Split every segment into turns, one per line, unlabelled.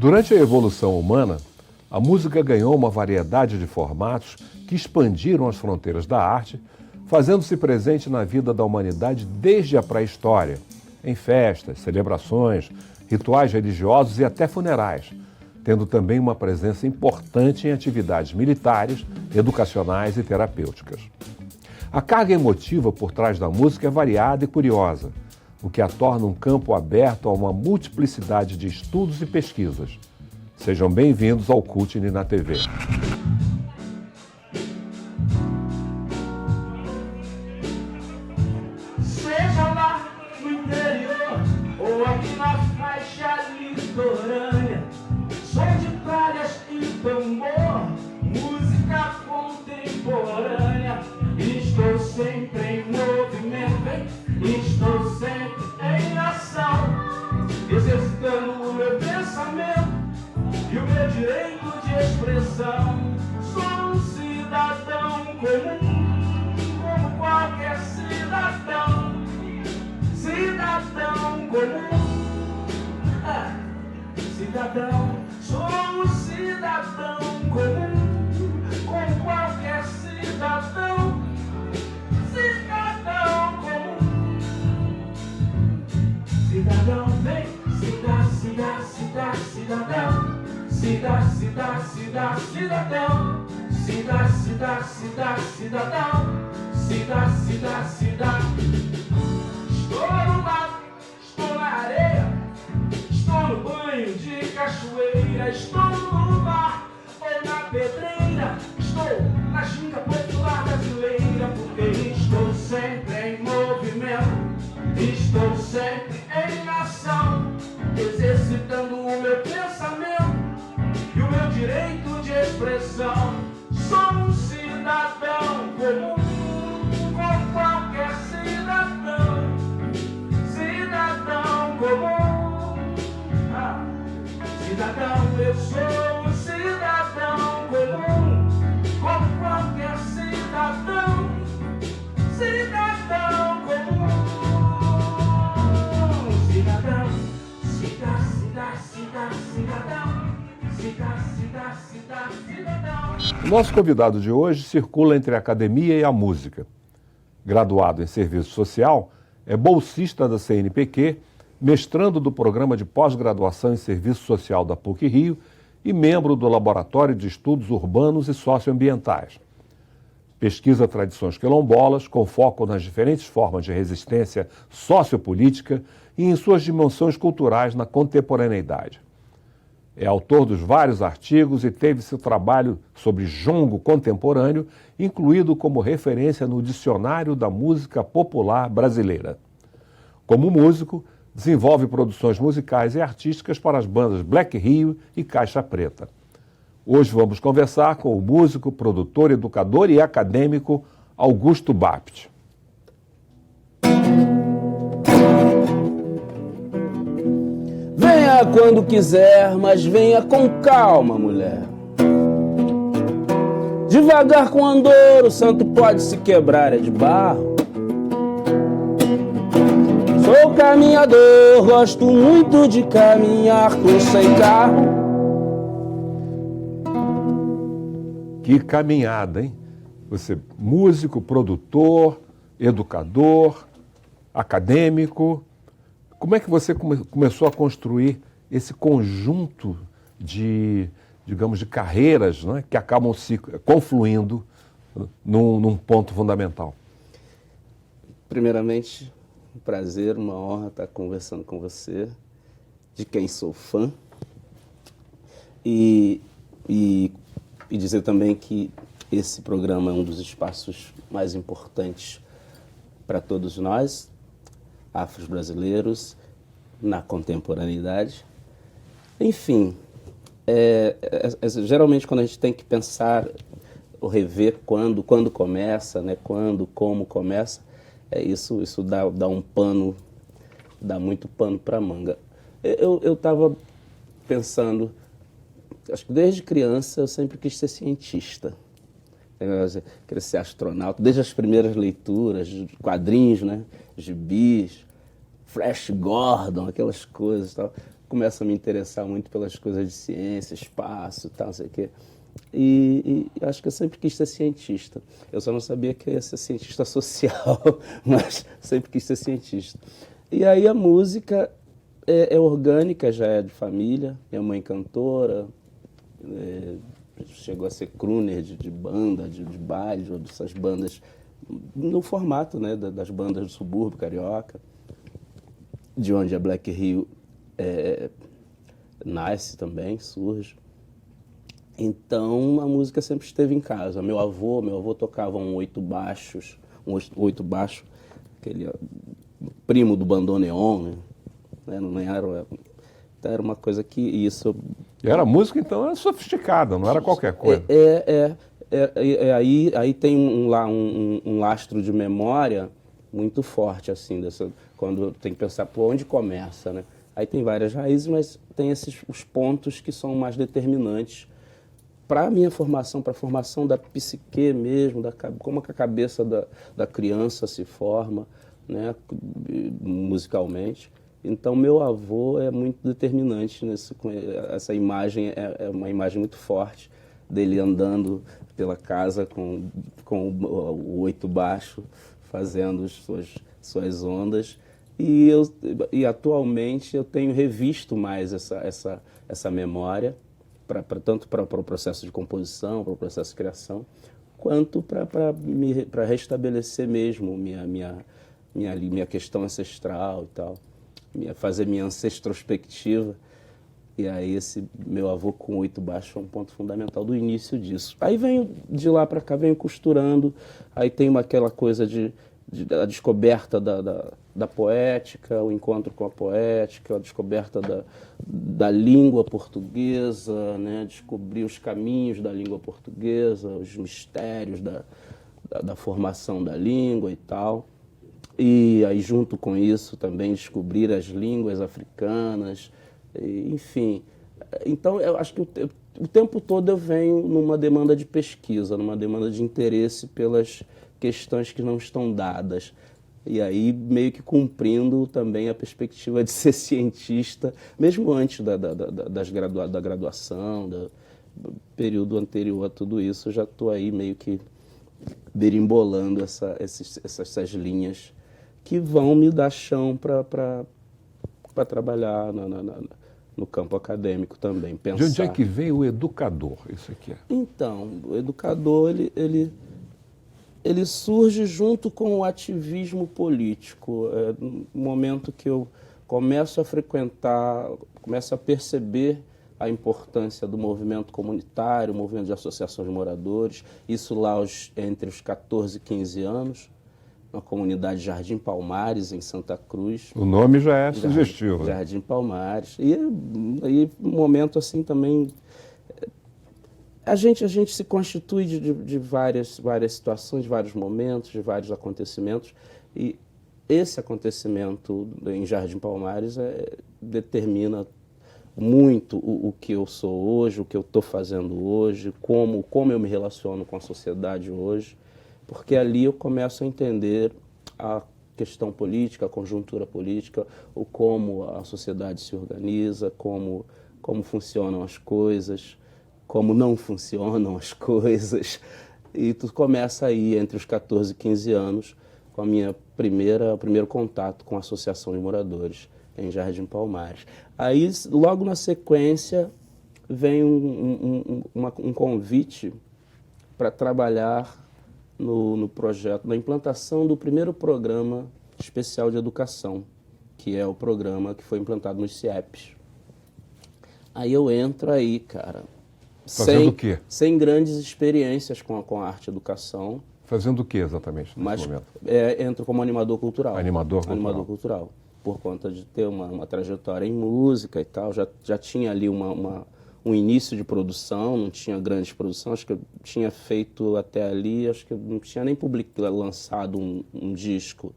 Durante a evolução humana, a música ganhou uma variedade de formatos que expandiram as fronteiras da arte, fazendo-se presente na vida da humanidade desde a pré-história, em festas, celebrações, rituais religiosos e até funerais, tendo também uma presença importante em atividades militares, educacionais e terapêuticas. A carga emotiva por trás da música é variada e curiosa, o que a torna um campo aberto a uma multiplicidade de estudos e pesquisas. Sejam bem-vindos ao Cutne na TV.
Seja lá no interior ou aqui na faixa litorânea, som de praias e tambor, música contemporânea. Estou sempre em movimento, estou sempre em ação, exercitando o meu pensamento e o meu direito de expressão. Sou um cidadão comum, como qualquer cidadão. Cidadão comum, cidadão. Sou um cidadão comum, como qualquer cidadão. Cidadão comum. Cidadão, vem, cidadão. Cidadão, cidadão. Estou no mato, estou na areia, estou no banho de cachoeira, estou no bar ou na pedreira, estou na ginga popular brasileira, porque estou sempre em movimento, estou sempre em ação, exercitando o meu pensamento e o meu direito de expressão. Sou um cidadão comum, como qualquer cidadão. Cidadão comum, cidadão, eu sou um cidadão comum, como qualquer cidadão. Cidadão comum. Cidadão, cidadão.
O nosso convidado de hoje circula entre a academia e a música. Graduado em Serviço Social, é bolsista da CNPq, mestrando do Programa de Pós-Graduação em Serviço Social da PUC-Rio e membro do Laboratório de Estudos Urbanos e Socioambientais. Pesquisa tradições quilombolas, com foco nas diferentes formas de resistência sociopolítica e em suas dimensões culturais na contemporaneidade. É autor dos vários artigos e teve seu trabalho sobre jongo contemporâneo incluído como referência no Dicionário da Música Popular Brasileira. Como músico, desenvolve produções musicais e artísticas para as bandas Black Rio e Caixa Preta. Hoje vamos conversar com o músico, produtor, educador e acadêmico Augusto Bapt.
Venha quando quiser, mas venha com calma, mulher. Devagar com andor, o santo pode se quebrar, é de barro. Sou caminhador, gosto muito de caminhar com sem carro.
Que caminhada, hein? Você, músico, produtor, educador, acadêmico. Como é que você começou a construir esse conjunto de, digamos, de carreiras, né, que acabam se confluindo num ponto fundamental?
Primeiramente, um prazer, uma honra estar conversando com você, de quem sou fã. E dizer também que esse programa é um dos espaços mais importantes para todos nós, afro-brasileiros, na contemporaneidade. Enfim, geralmente quando a gente tem que pensar ou rever quando começa, né, como começa, isso dá um pano, dá muito pano para manga. Eu estava pensando, acho que desde criança eu sempre quis ser cientista. Queria ser astronauta, desde as primeiras leituras, quadrinhos, né? Gibis, Flash Gordon, aquelas coisas e tal. começo a me interessar muito pelas coisas de ciência, espaço e tal, não sei o quê. E acho que eu sempre quis ser cientista. Eu só não sabia que eu ia ser cientista social, mas sempre quis ser cientista. E aí a música é orgânica, já é de família. Minha mãe cantora, chegou a ser crooner de banda, de baile, dessas bandas, no formato, né, das bandas do subúrbio carioca, de onde a Black Rio nasce também, surge. Então a música sempre esteve em casa. Meu avô tocava um oito baixo, aquele primo do bandoneon, né? Não era, era uma coisa que isso.
E era música, então, era sofisticada, não era qualquer coisa.
Aí tem um lastro de memória muito forte, assim, quando tem que pensar por onde começa, né? Aí tem várias raízes, mas tem os pontos que são mais determinantes para a minha formação, para a formação da psique mesmo, como que a cabeça da criança se forma, né, musicalmente. Então, meu avô é muito determinante essa imagem é uma imagem muito forte dele andando pela casa com o oito baixo, fazendo suas ondas. E atualmente eu tenho revisto mais essa memória, tanto para o processo de composição, para o processo de criação, quanto para restabelecer mesmo minha questão ancestral e tal, fazer minha ancestrosperspectiva. E aí esse meu avô com oito baixo é um ponto fundamental do início disso. Aí venho de lá para cá, venho costurando, aí tem aquela coisa a descoberta da poética, o encontro com a poética, a descoberta da língua portuguesa, né? Descobrir os caminhos da língua portuguesa, os mistérios da formação da língua e tal. E aí, junto com isso, também descobrir as línguas africanas, enfim. Então, eu acho que o tempo todo eu venho numa demanda de pesquisa, numa demanda de interesse pelas questões que não estão dadas. E aí, meio que cumprindo também a perspectiva de ser cientista, mesmo antes da graduação, do período anterior a tudo isso, eu já estou aí meio que berimbolando essas linhas que vão me dar chão para trabalhar no campo acadêmico também. Pensar.
De onde é que vem o educador? Isso aqui é.
Então, o educador, ele surge junto com o ativismo político. No momento que eu começo a frequentar, começo a perceber a importância do movimento comunitário, o movimento de associações de moradores, isso lá entre os 14 e 15 anos, na comunidade Jardim Palmares, em Santa Cruz.
O nome já é sugestivo.
Jardim Palmares. E um momento assim também... A gente se constitui de várias situações, de vários momentos, de vários acontecimentos. E esse acontecimento em Jardim Palmares determina muito o que eu sou hoje, o que eu estou fazendo hoje, como eu me relaciono com a sociedade hoje. Porque ali eu começo a entender a questão política, a conjuntura política, o como a sociedade se organiza, como funcionam as coisas, como não funcionam as coisas. E tu começa aí entre os 14 e 15 anos com o primeiro contato com a Associação de Moradores em Jardim Palmares. Aí, logo na sequência, vem um convite para trabalhar no projeto, na implantação do primeiro programa especial de educação, que é o programa que foi implantado nos CIEPs. Aí eu entro aí, cara,
fazendo o quê?
Sem grandes experiências com a arte e educação.
Fazendo o quê exatamente nesse momento?
Entro como animador cultural.
Animador
cultural. Por conta de ter uma trajetória em música e tal, já tinha ali um início de produção, não tinha grande produção, acho que eu tinha feito até ali, acho que eu não tinha nem lançado um disco,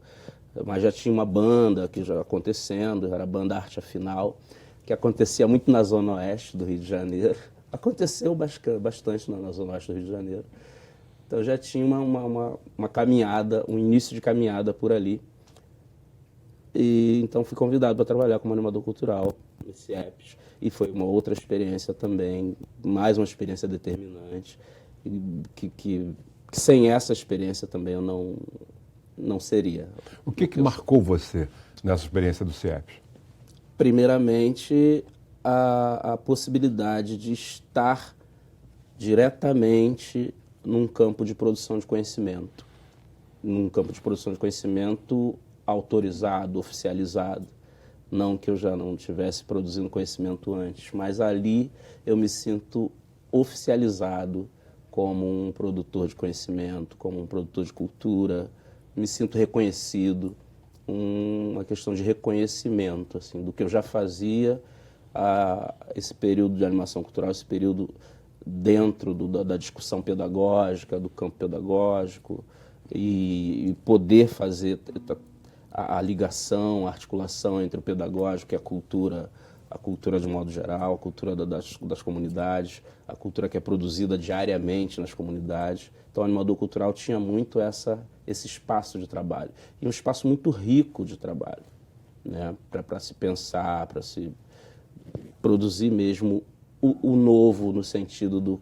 mas já tinha uma banda que já acontecendo, era a banda Arte Afinal, que acontecia muito na Zona Oeste do Rio de Janeiro. Aconteceu bastante na Zona Oeste do Rio de Janeiro. Então já tinha uma caminhada, um início de caminhada por ali. E então fui convidado para trabalhar como animador cultural no CIEPS. E foi uma outra experiência também, mais uma experiência determinante, que sem essa experiência também eu não seria.
O que marcou você nessa experiência do CIEPS?
Primeiramente, a possibilidade de estar diretamente num campo de produção de conhecimento. Num campo de produção de conhecimento autorizado, oficializado. Não que eu já não estivesse produzindo conhecimento antes, mas ali eu me sinto oficializado como um produtor de conhecimento, como um produtor de cultura, me sinto reconhecido, uma questão de reconhecimento assim, do que eu já fazia, esse período de animação cultural, esse período dentro da discussão pedagógica, do campo pedagógico, e poder fazer a ligação, a articulação entre o pedagógico e a cultura de modo geral, a cultura das comunidades, a cultura que é produzida diariamente nas comunidades. Então, o animador cultural tinha muito esse espaço de trabalho, e um espaço muito rico de trabalho, né? Para se pensar, para se produzir mesmo o novo, no sentido do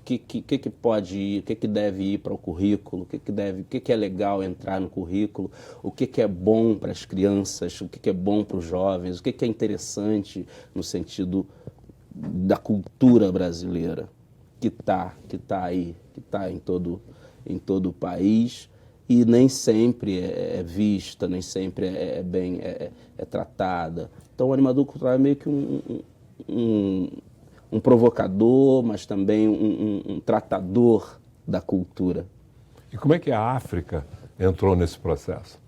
que pode ir, o que deve ir para o currículo, o que é legal entrar no currículo, o que é bom para as crianças, o que é bom para os jovens, o que é interessante no sentido da cultura brasileira, que tá aí, que está em todo o país, e nem sempre é vista, nem sempre é bem tratada. Então, o animador cultural é meio que um provocador, mas também um tratador da cultura.
E como é que a África entrou nesse processo?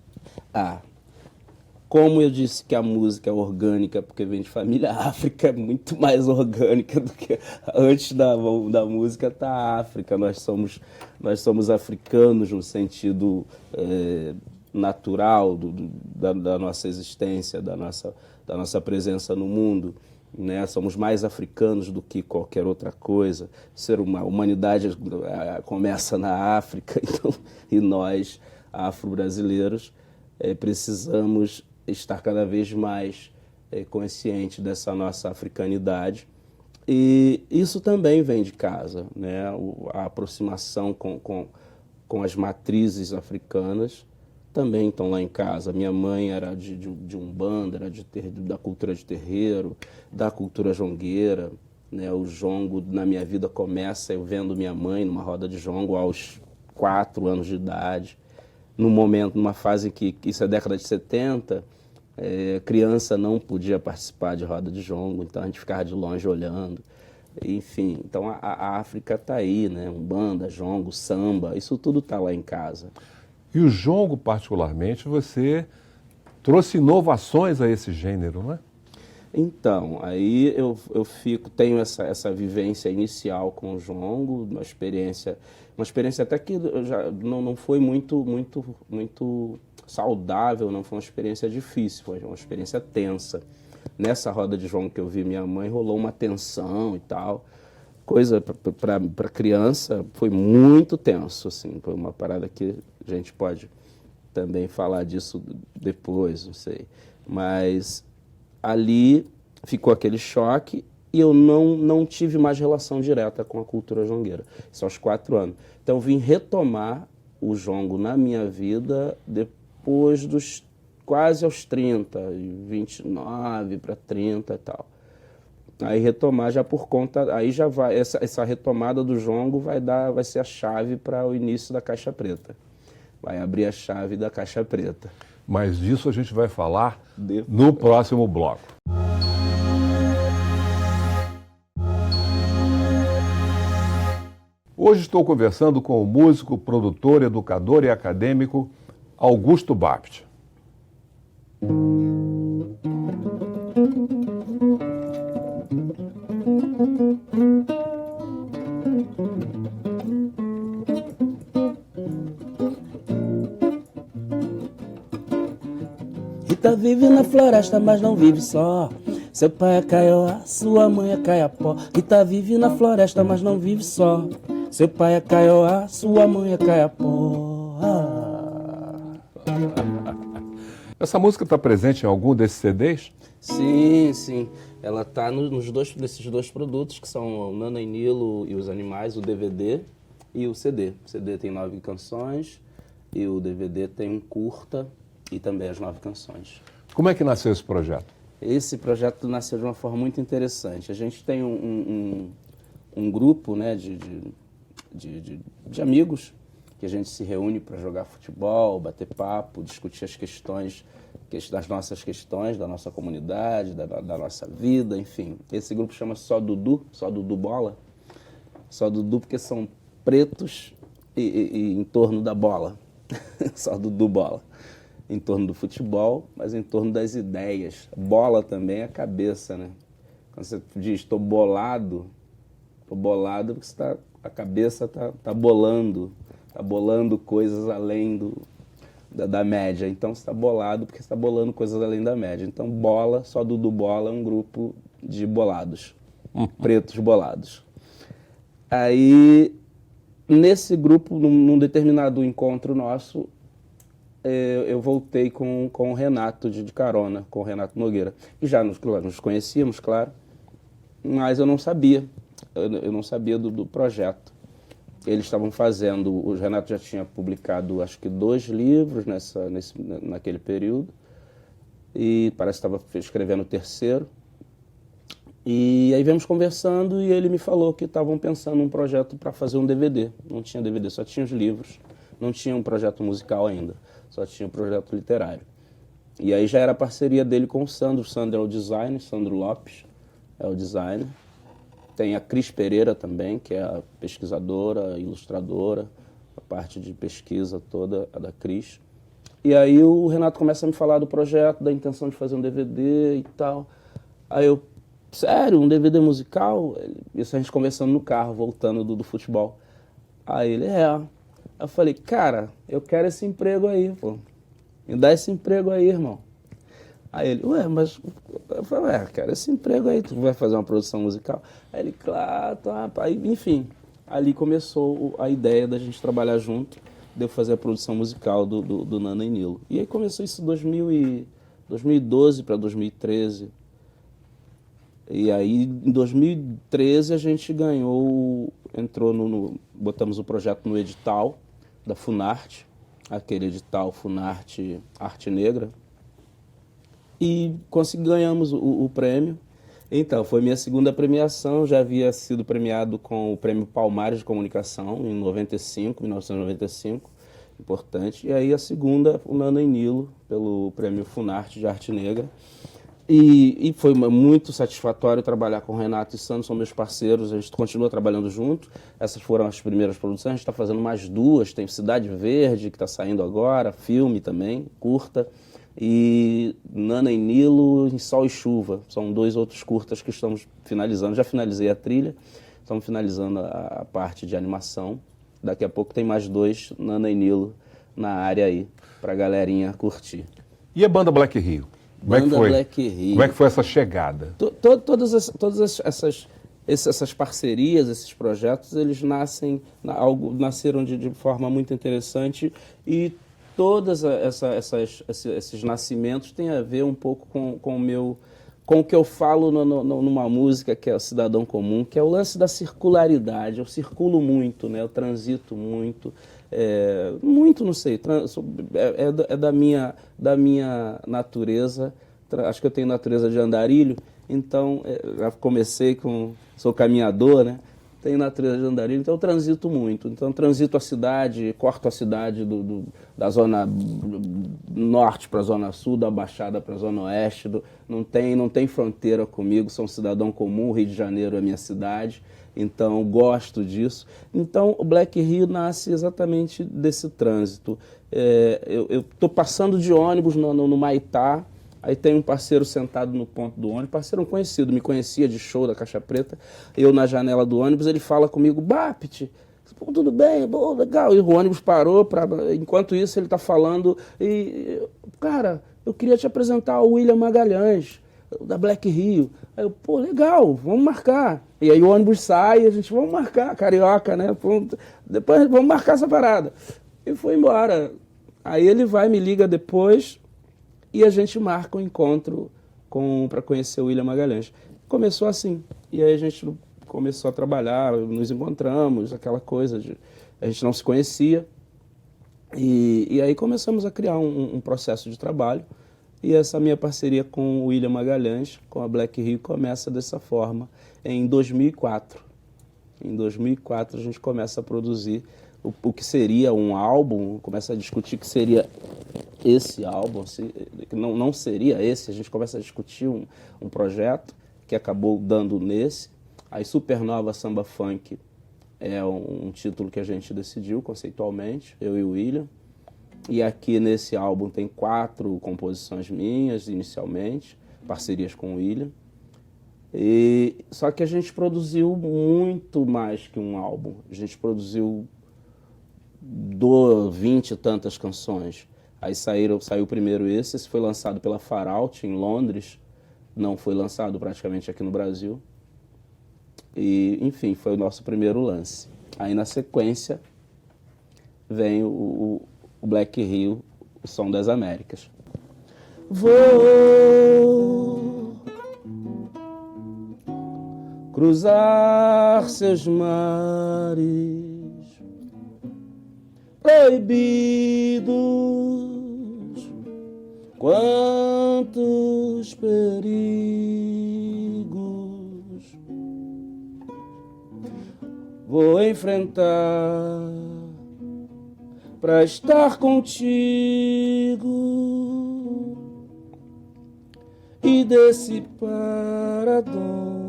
Como eu disse que a música é orgânica, porque vem de família, a África é muito mais orgânica do que antes da música está a África. Nós somos africanos no sentido natural da nossa existência, da nossa presença no mundo. Né? Somos mais africanos do que qualquer outra coisa. A humanidade começa na África, então, e nós, afro-brasileiros, precisamos estar cada vez mais conscientes dessa nossa africanidade. E isso também vem de casa, né? A aproximação com as matrizes africanas também estão lá em casa. Minha mãe era de Umbanda, era da cultura de terreiro, da cultura jongueira. Né? O jongo, na minha vida, começa eu vendo minha mãe numa roda de jongo aos 4 anos de idade. Numa fase que isso é década de 70, criança não podia participar de roda de jongo, então a gente ficava de longe olhando. Enfim, então a África está aí, né? Umbanda, jongo, samba, isso tudo está lá em casa.
E o jongo, particularmente, você trouxe inovações a esse gênero, não é?
Então, aí eu tenho essa vivência inicial com o jongo, uma experiência até que já não foi muito saudável, não foi uma experiência difícil, foi uma experiência tensa. Nessa roda de jongo que eu vi minha mãe, rolou uma tensão e tal. Coisa para criança foi muito tenso, assim, foi uma parada que a gente pode também falar disso depois, não sei. Mas ali ficou aquele choque e eu não tive mais relação direta com a cultura jongueira. Isso aos 4 anos. Então eu vim retomar o jongo na minha vida depois dos quase aos 30, 29 para 30 e tal. Aí retomar já por conta, aí já vai, essa retomada do jongo vai ser a chave para o início da Caixa Preta. Vai abrir a chave da Caixa Preta.
Mas disso a gente vai falar no próximo bloco. Hoje estou conversando com o músico, produtor, educador e acadêmico Augusto Bapt.
Rita vive na floresta, mas não vive só. Seu pai é Kaiowá, sua mãe é Kaiapó. Rita vive na floresta, mas não vive só. Seu pai é Kaiowá, sua mãe é Kaiapó.
Essa música está presente em algum desses CDs?
Sim, sim. Ela tá nesses dois produtos, que são o Nana e Nilo e os Animais, o DVD e o CD. O CD tem 9 canções e o DVD tem um curta e também as 9 canções.
Como é que nasceu esse projeto?
Esse projeto nasceu de uma forma muito interessante. A gente tem um grupo, né, de amigos que a gente se reúne para jogar futebol, bater papo, discutir as questões, das nossas questões, da nossa comunidade, da nossa vida, enfim. Esse grupo chama Só Dudu Bola. Só Dudu porque são pretos e em torno da bola. Só Dudu Bola. Em torno do futebol, mas em torno das ideias. Bola também é a cabeça, né? Quando você diz, estou bolado porque a cabeça tá bolando coisas além da média. Então você está bolado porque você está bolando coisas além da média. Então Bola, Só Dudu Bola, é um grupo de bolados, pretos bolados. Aí, nesse grupo, num determinado encontro nosso, eu voltei com o Renato de carona, com o Renato Nogueira. E já nos conhecíamos, claro, mas eu não sabia. Eu não sabia do projeto. Eles estavam fazendo, o Renato já tinha publicado acho que 2 livros naquele período, e parece que estava escrevendo o 3º. E aí viemos conversando e ele me falou que estavam pensando um projeto para fazer um DVD. Não tinha DVD, só tinha os livros, não tinha um projeto musical ainda, só tinha um projeto literário. E aí já era a parceria dele com o Sandro. O Sandro é o designer, Sandro Lopes é o designer. Tem a Cris Pereira também, que é a pesquisadora, ilustradora, a parte de pesquisa toda é da Cris. E aí o Renato começa a me falar do projeto, da intenção de fazer um DVD e tal. Aí eu, sério, um DVD musical? Isso a gente conversando no carro, voltando do futebol. Aí ele, Eu falei, cara, eu quero esse emprego aí, pô. Me dá esse emprego aí, irmão. Aí ele, mas... Eu falei, quero esse emprego aí, tu vai fazer uma produção musical? Aí ele, claro, tá. Aí, enfim, ali começou a ideia da gente trabalhar junto, de eu fazer a produção musical do Nana e Nilo. E aí começou isso em 2012 para 2013. E aí, em 2013, a gente botamos o projeto no edital da Funarte, aquele edital Funarte Arte Negra, e ganhamos o prêmio. Então, foi minha segunda premiação, já havia sido premiado com o Prêmio Palmares de Comunicação em 1995, importante. E aí a segunda, o Nana e Nilo, pelo Prêmio Funarte de Arte Negra. E foi muito satisfatório trabalhar com o Renato e Sandro, são meus parceiros, a gente continua trabalhando junto. Essas foram as primeiras produções, a gente está fazendo mais 2, tem Cidade Verde, que está saindo agora, filme também, curta. E Nana e Nilo em Sol e Chuva, são 2 outros curtas que estamos finalizando. Já finalizei a trilha, estamos finalizando a parte de animação. Daqui a pouco tem mais 2 Nana e Nilo na área aí, pra galerinha curtir.
E a banda Black Rio? Como é que foi?
Black Rio.
Como é que foi essa chegada?
Todas essas parcerias, esses projetos, eles nasceram de forma muito interessante, e todos esses nascimentos têm a ver um pouco com o que eu falo numa música, que é o Cidadão Comum, que é o lance da circularidade. Eu circulo muito, né? Eu transito muito, não sei, da minha natureza. Acho que eu tenho natureza de andarilho, então já comecei sou caminhador, né? Tenho natureza de andarilho, então eu transito muito. Então transito a cidade, corto a cidade da zona norte para a zona sul, da Baixada para a zona oeste. Não tem fronteira comigo, sou um cidadão comum, Rio de Janeiro é minha cidade, então gosto disso. Então o Black Rio nasce exatamente desse trânsito. Eu estou passando de ônibus no Maitá. Aí tem um parceiro sentado no ponto do ônibus, parceiro conhecido, me conhecia de show da Caixa Preta. Eu na janela do ônibus, ele fala comigo, Bapti, tudo bem, bom, legal. E o ônibus parou, enquanto isso ele está falando, cara, eu queria te apresentar o William Magalhães, da Black Rio. Aí eu, legal, vamos marcar. E aí o ônibus sai, a gente, vamos marcar, carioca, né? Depois vamos marcar essa parada. E foi embora. Aí ele me liga depois, e a gente marca um encontro para conhecer o William Magalhães. Começou assim, e aí a gente começou a trabalhar, nos encontramos, aquela coisa de a gente não se conhecia, e aí começamos a criar um processo de trabalho, e essa minha parceria com o William Magalhães, com a Black Rio, começa dessa forma em 2004. Em 2004 a gente começa a produzir o que seria um álbum, começa a discutir o que seria esse álbum, não seria esse, a gente começa a discutir um projeto que acabou dando nesse. Aí Supernova Samba Funk é um título que a gente decidiu conceitualmente, eu e o William. E aqui nesse álbum tem 4 composições minhas inicialmente, parcerias com o William. Só que a gente produziu muito mais que um álbum. A gente produziu 20 e tantas canções. Aí saiu primeiro esse foi lançado pela Far Out em Londres, não foi lançado praticamente aqui no Brasil. E, enfim, foi o nosso primeiro lance. Aí na sequência vem o Black Rio, o Som das Américas. Vou cruzar seus mares proibidos, quantos perigos vou enfrentar pra estar contigo e dissipar a dor.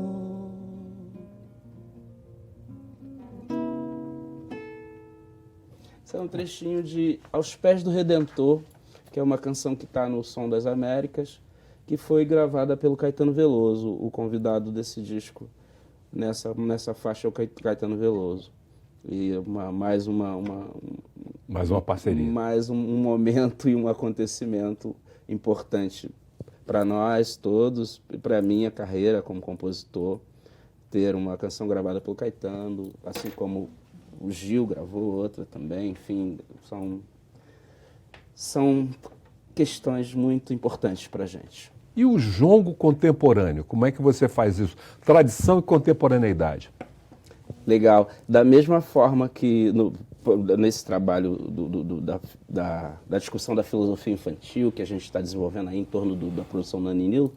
Esse é um trechinho de Aos Pés do Redentor, que é uma canção que está no Som das Américas, que foi gravada pelo Caetano Veloso, o convidado desse disco. Nessa faixa é o Caetano Veloso. E mais uma
parceria.
Mais um momento e um acontecimento importante para nós todos, e para a minha carreira como compositor, ter uma canção gravada pelo Caetano, assim como o Gil gravou outra também, enfim, são questões muito importantes para a gente.
E o jongo contemporâneo, como é que você faz isso? Tradição e contemporaneidade.
Legal. Da mesma forma que nesse trabalho da discussão da filosofia infantil que a gente está desenvolvendo aí em torno da produção Naninil,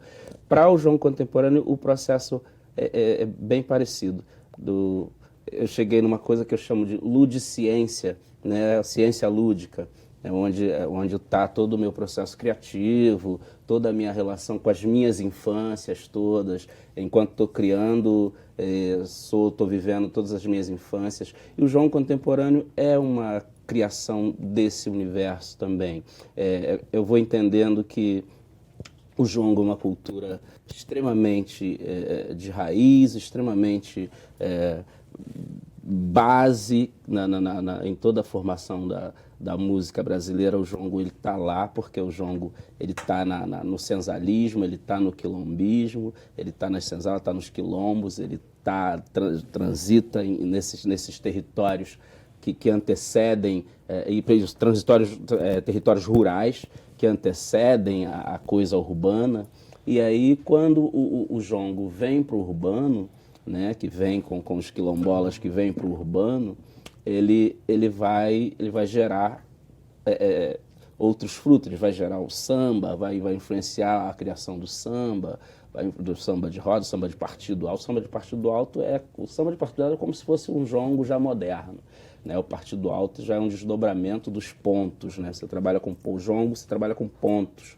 para o jongo contemporâneo o processo é bem parecido. Eu cheguei numa coisa que eu chamo de ludiciência, né? Ciência lúdica, onde está todo o meu processo criativo, toda a minha relação com as minhas infâncias todas, enquanto estou criando, estou vivendo todas as minhas infâncias. E o jongo contemporâneo é uma criação desse universo também. Eu vou entendendo que o jongo é uma cultura extremamente de raiz, extremamente base em toda a formação da música brasileira. O jongo está lá porque o jongo está no senzalismo, ele está no quilombismo, ele está nas senzalas, está nos quilombos, ele transita nesses territórios que antecedem, territórios rurais que antecedem a coisa urbana. E aí, quando o jongo vem para o urbano, né, que vem com os quilombolas que vêm para o urbano, ele vai gerar outros frutos, ele vai gerar o samba, vai influenciar a criação do samba de roda, do samba de partido alto. O samba de partido alto é como se fosse um jongo já moderno, né? O partido alto já é um desdobramento dos pontos, né? Você trabalha com o jongo, você trabalha com pontos,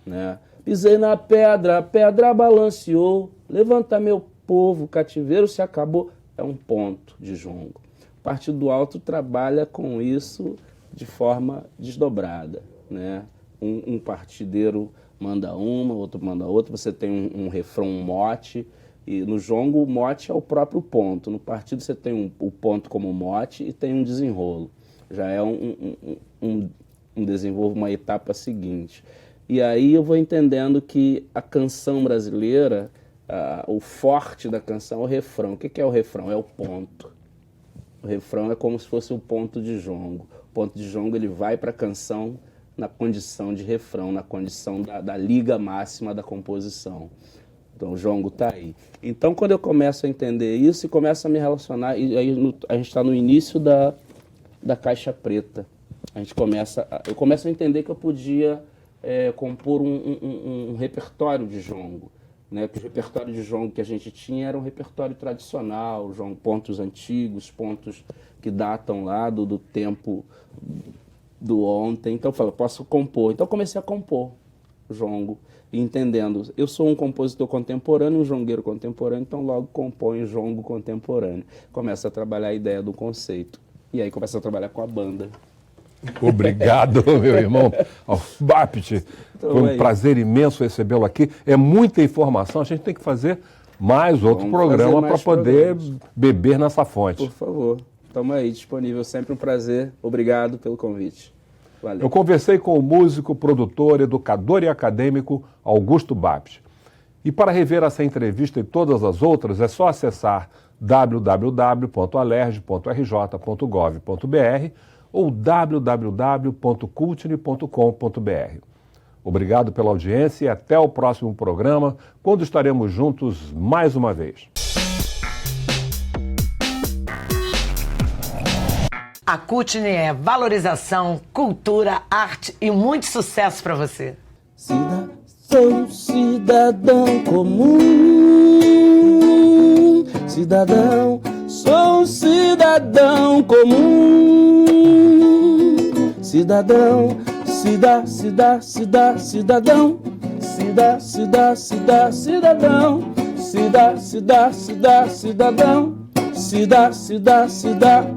né? Pisei na pedra, a pedra balanceou, levanta meu povo, o cativeiro se acabou, é um ponto de jongo. O partido alto trabalha com isso de forma desdobrada, né? Um partideiro manda uma, outro manda outra, você tem um refrão, um mote, e no jongo o mote é o próprio ponto. No partido você tem o ponto como mote e tem um desenrolo. Já é um desenvolvo, uma etapa seguinte. E aí eu vou entendendo que a canção brasileira, o forte da canção é o refrão. O que é o refrão? É o ponto. O refrão é como se fosse o ponto de jongo. O ponto de jongo ele vai para a canção na condição de refrão, na condição da liga máxima da composição. Então o jongo está aí. Então quando eu começo a entender isso e começo a me relacionar, e aí a gente está no início da caixa preta. Eu começo a entender que eu podia compor um repertório de jongo. Né? Que o repertório de jongo que a gente tinha era um repertório tradicional, jongo, pontos antigos, pontos que datam lá do tempo do ontem. Então eu falei, posso compor. Então eu comecei a compor jongo, entendendo, eu sou um compositor contemporâneo, um jongueiro contemporâneo, então logo componho jongo contemporâneo. Começa a trabalhar a ideia do conceito. E aí começa a trabalhar com a banda.
Obrigado, meu irmão Baptist.
Então,
foi um prazer imenso recebê-lo aqui. É muita informação, a gente tem que fazer mais outro programa para poder beber nessa fonte.
Por favor, estamos aí, disponível, sempre um prazer. Obrigado pelo convite. Valeu.
Eu conversei com o músico, produtor, educador e acadêmico Augusto Baptist. E para rever essa entrevista e todas as outras, é só acessar www.alerj.rj.gov.br ou www.cultine.com.br. Obrigado pela audiência e até o próximo programa, quando estaremos juntos mais uma vez.
A Cultine é valorização, cultura, arte e muito sucesso para você.
Sou cidadão comum, cidadão, sou um cidadão comum, cidadão, cidadão, cidadão, cidadão, cidadão,